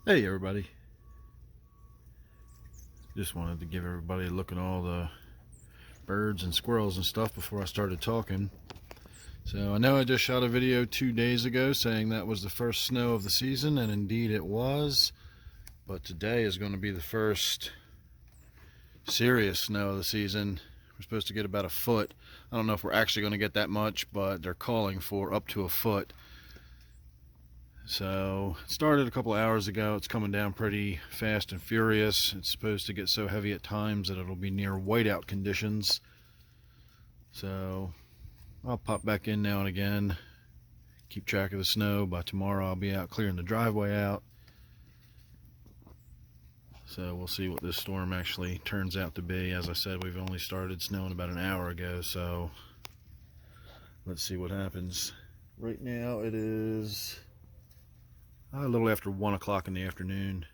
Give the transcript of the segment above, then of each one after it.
Hey everybody, just wanted to give everybody a look at all the birds and squirrels and stuff before I started talking. So I know I just shot a video 2 days ago saying that was the first snow of the season, and indeed it was, but today is going to be the first serious snow of the season. We're supposed to get about a foot. I don't know if we're actually going to get that much, but they're calling for up to a foot. So it started a couple hours ago. It's coming down pretty fast and furious. It's supposed to get so heavy at times that it'll be near whiteout conditions. So I'll pop back in now and again, keep track of the snow. By tomorrow I'll be out clearing the driveway out. So we'll see what this storm actually turns out to be. As I said, we've only started snowing about an hour ago, so let's see what happens. Right now it is a little after 1 o'clock in the afternoon.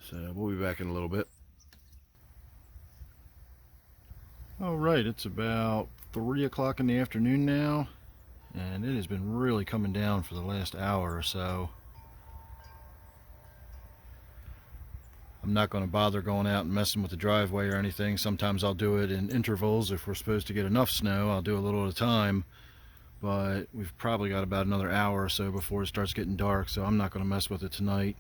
So we'll be back in a little bit. Alright, it's about 3 o'clock in the afternoon now, and it has been really coming down for the last hour or so. I'm not going to bother going out and messing with the driveway or anything. Sometimes I'll do it in intervals. If we're supposed to get enough snow, I'll do a little at a time. But we've probably got about another hour or so before it starts getting dark, so I'm not going to mess with it tonight.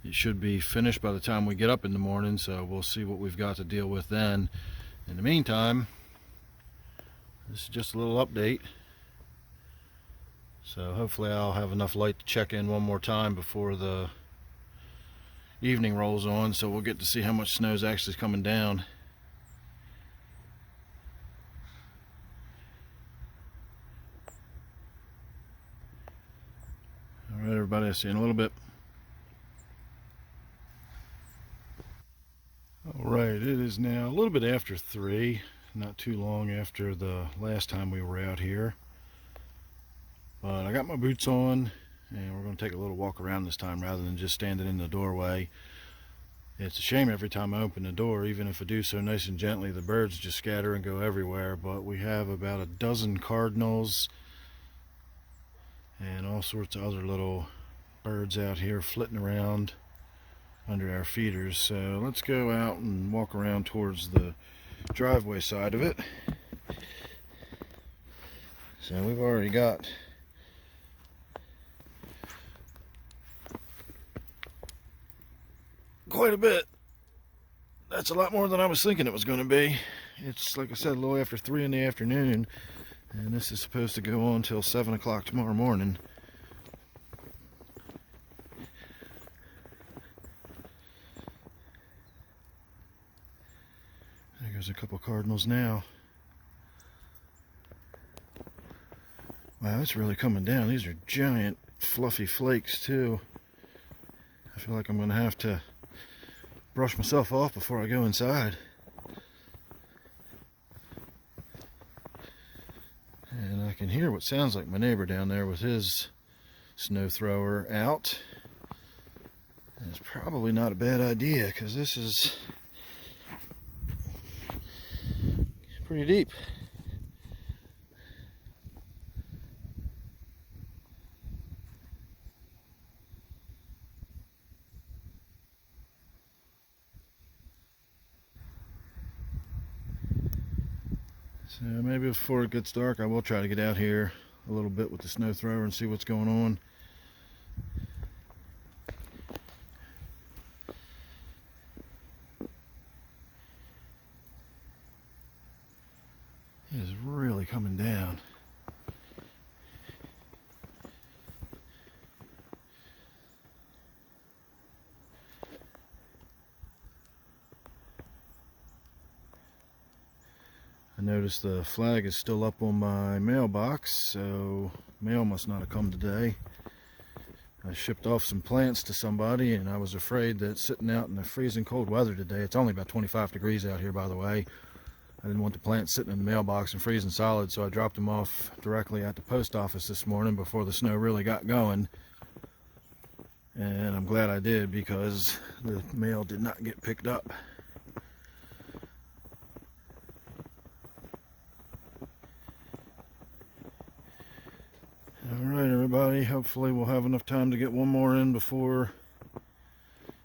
It should be finished by the time we get up in the morning, so we'll see what we've got to deal with then. In the meantime, this is just a little update. So hopefully I'll have enough light to check in one more time before the evening rolls on, so we'll get to see how much snow is actually coming down. Alright everybody, I'll see you in a little bit. Alright, it is now a little bit after 3, not too long after the last time we were out here. But I got my boots on, and we're going to take a little walk around this time rather than just standing in the doorway. It's a shame every time I open the door, even if I do so nice and gently, the birds just scatter and go everywhere. But we have about a dozen cardinals and all sorts of other little birds out here flitting around under our feeders. So let's go out and walk around towards the driveway side of it. So we've already got quite a bit. That's a lot more than I was thinking it was going to be. It's, like I said, a little after 3 in the afternoon, and this is supposed to go on till 7 o'clock tomorrow morning. There goes a couple cardinals now. Wow, it's really coming down. These are giant fluffy flakes too. I feel like I'm going to have to brush myself off before I go inside. And I can hear what sounds like my neighbor down there with his snow thrower out. And it's probably not a bad idea, because this is pretty deep. So maybe before it gets dark, I will try to get out here a little bit with the snow thrower and see what's going on. It is really coming down. I noticed the flag is still up on my mailbox, so mail must not have come today. I shipped off some plants to somebody, and I was afraid that sitting out in the freezing cold weather today, it's only about 25 degrees out here, by the way, I didn't want the plants sitting in the mailbox and freezing solid, so I dropped them off directly at the post office this morning before the snow really got going. And I'm glad I did, because the mail did not get picked up. Alright everybody. everybody. Hopefully we'll have enough time to get one more in before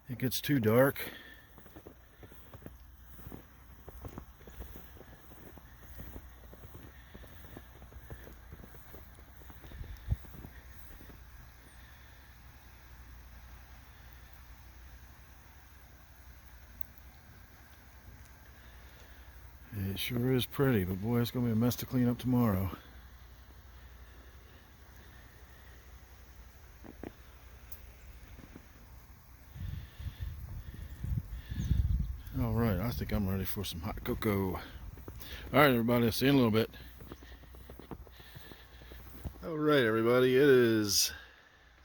it gets too dark. It sure is pretty, but boy, it's going to be a mess to clean up tomorrow. Alright, I think I'm ready for some hot cocoa. Alright everybody, I'll see you in a little bit. Alright everybody, it is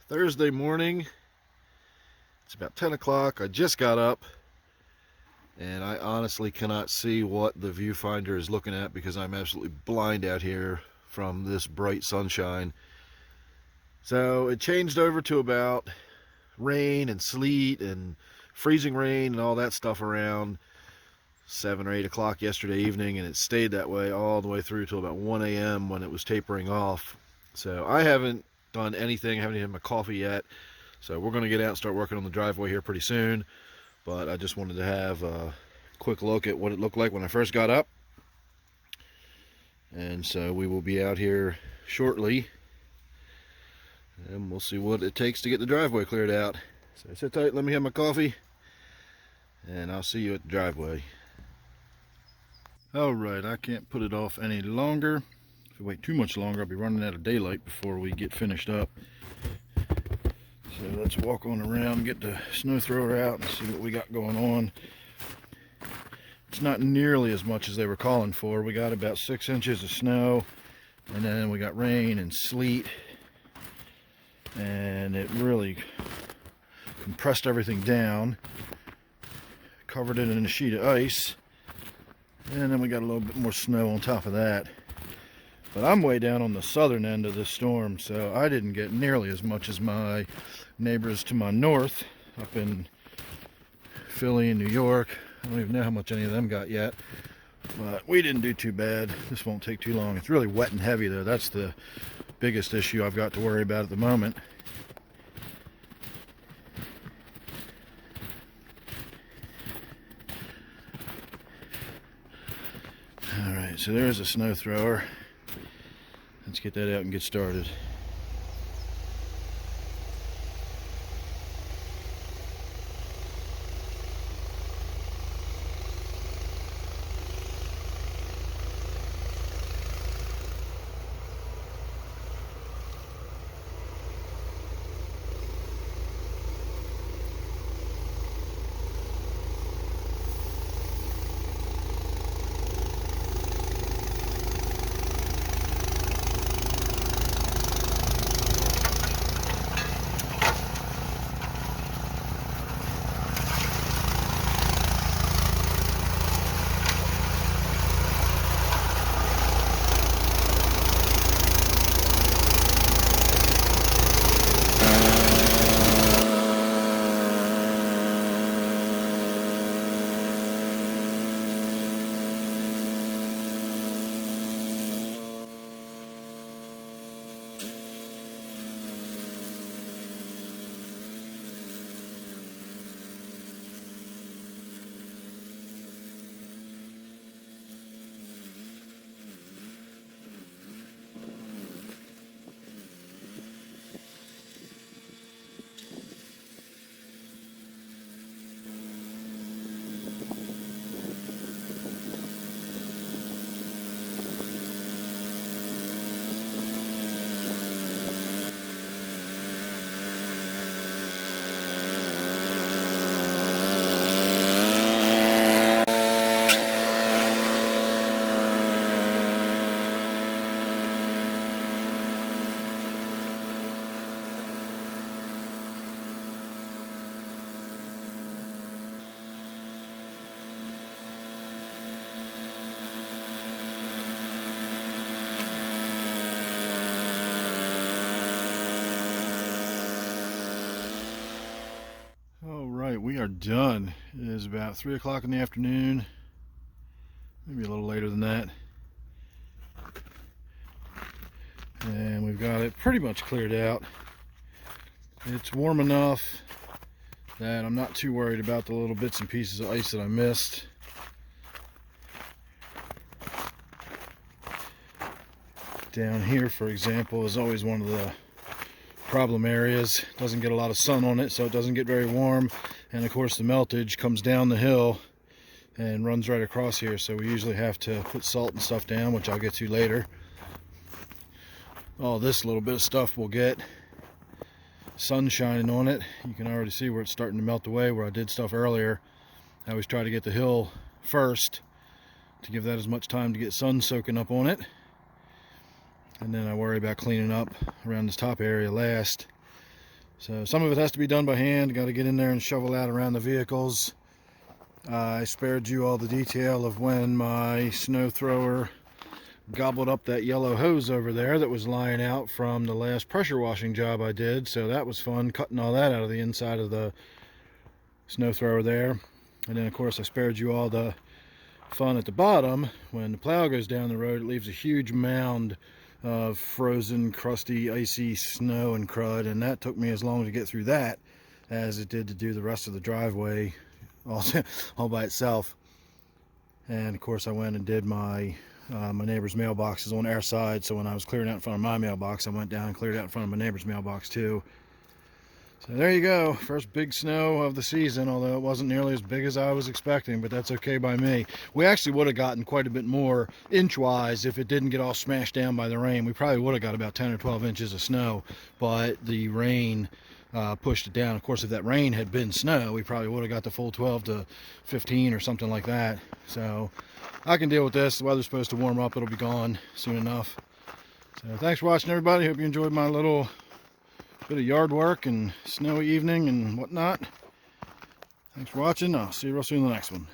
Thursday morning. It's about 10 o'clock. I just got up. And I honestly cannot see what the viewfinder is looking at because I'm absolutely blind out here from this bright sunshine. So it changed over to about rain and sleet and freezing rain and all that stuff around 7 or 8 o'clock yesterday evening, and it stayed that way all the way through till about 1 a.m. when it was tapering off. So I haven't done anything, I haven't even had my coffee yet. So we're going to get out and start working on the driveway here pretty soon. But I just wanted to have a quick look at what it looked like when I first got up. And so we will be out here shortly. And we'll see what it takes to get the driveway cleared out. So sit tight, let me have my coffee. And I'll see you at the driveway. Alright, I can't put it off any longer. If we wait too much longer, I'll be running out of daylight before we get finished up. So let's walk on around, get the snow thrower out and see what we got going on. It's not nearly as much as they were calling for. We got about 6 inches of snow, and then we got rain and sleet, and it really compressed everything down, covered it in a sheet of ice, and then we got a little bit more snow on top of that. But I'm way down on the southern end of this storm, so I didn't get nearly as much as my neighbors to my north, up in Philly and New York. I don't even know how much any of them got yet, but we didn't do too bad. This won't take too long. It's really wet and heavy though. That's the biggest issue I've got to worry about at the moment. Alright, so there's a snow thrower. Let's get that out and get started. Alright, we are done. It is about 3 o'clock in the afternoon, maybe a little later than that. And we've got it pretty much cleared out. It's warm enough that I'm not too worried about the little bits and pieces of ice that I missed. Down here, for example, is always one of the problem areas. Doesn't get a lot of sun on it, so it doesn't get very warm. And of course the meltage comes down the hill and runs right across here, so we usually have to put salt and stuff down, which I'll get to later. All this little bit of stuff will get sun shining on it. You can already see where it's starting to melt away, where I did stuff earlier. I always try to get the hill first to give that as much time to get sun soaking up on it, and then I worry about cleaning up around this top area last. So some of it has to be done by hand. Got to get in there and shovel out around the vehicles. I spared you all the detail of when my snow thrower gobbled up that yellow hose over there that was lying out from the last pressure washing job I did. So that was fun, cutting all that out of the inside of the snow thrower there. And then of course I spared you all the fun at the bottom. When the plow goes down the road, it leaves a huge mound of frozen, crusty, icy snow and crud, and that took me as long to get through that as it did to do the rest of the driveway all by itself. And of course I went and did my neighbor's mailbox is on our side, so when I was clearing out in front of my mailbox, I went down and cleared out in front of my neighbor's mailbox too. So there you go, first big snow of the season, although it wasn't nearly as big as I was expecting, but that's okay by me. We actually would have gotten quite a bit more inch-wise if it didn't get all smashed down by the rain. We probably would have got about 10 or 12 inches of snow, but the rain pushed it down. Of course, if that rain had been snow, we probably would have got the full 12 to 15 or something like that. So I can deal with this. The weather's supposed to warm up. It'll be gone soon enough. So thanks for watching, everybody. Hope you enjoyed my little bit of yard work and snowy evening and whatnot. Thanks for watching. I'll see you real soon in the next one.